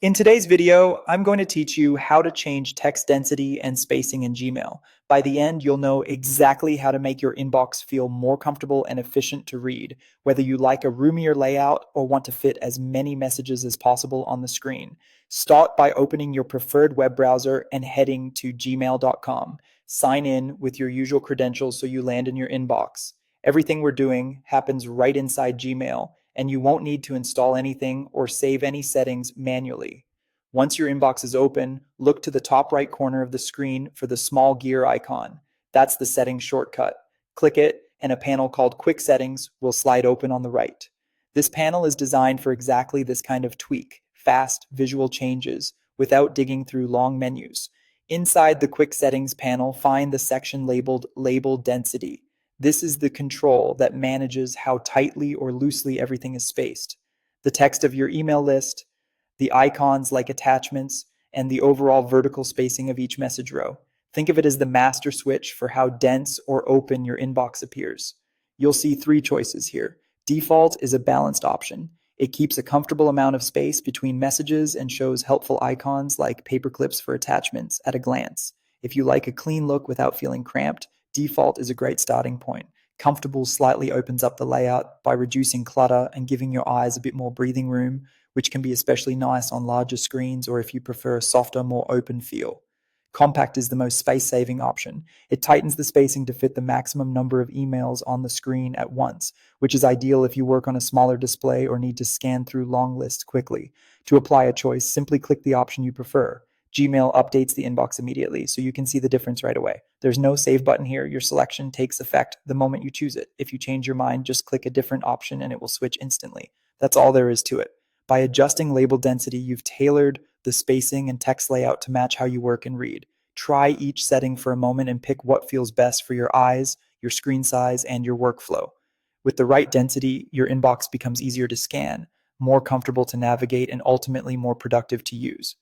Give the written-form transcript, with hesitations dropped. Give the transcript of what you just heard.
In today's video, I'm going to teach you how to change text density and spacing in Gmail. By the end, you'll know exactly how to make your inbox feel more comfortable and efficient to read, whether you like a roomier layout or want to fit as many messages as possible on the screen. Start by opening your preferred web browser and heading to gmail.com. Sign in with your usual credentials so you land in your inbox. Everything we're doing happens right inside Gmail, and you won't need to install anything or save any settings manually. Once your inbox is open, look to the top right corner of the screen for the small gear icon. That's the settings shortcut. Click it, and a panel called Quick Settings will slide open on the right. This panel is designed for exactly this kind of tweak, fast visual changes, without digging through long menus. Inside the Quick Settings panel, find the section labeled Label Density. This is the control that manages how tightly or loosely everything is spaced. The text of your email list, the icons like attachments, and the overall vertical spacing of each message row. Think of it as the master switch for how dense or open your inbox appears. You'll see three choices here. Default is a balanced option. It keeps a comfortable amount of space between messages and shows helpful icons like paper clips for attachments at a glance. If you like a clean look without feeling cramped, default is a great starting point. Comfortable slightly opens up the layout by reducing clutter and giving your eyes a bit more breathing room, which can be especially nice on larger screens or if you prefer a softer, more open feel. Compact is the most space-saving option. It tightens the spacing to fit the maximum number of emails on the screen at once, which is ideal if you work on a smaller display or need to scan through long lists quickly. To apply a choice, simply click the option you prefer. Gmail updates the inbox immediately, so you can see the difference right away. There's no save button here. Your selection takes effect the moment you choose it. If you change your mind, just click a different option and it will switch instantly. That's all there is to it. By adjusting label density, you've tailored the spacing and text layout to match how you work and read. Try each setting for a moment and pick what feels best for your eyes, your screen size, and your workflow. With the right density, your inbox becomes easier to scan, more comfortable to navigate, and ultimately more productive to use.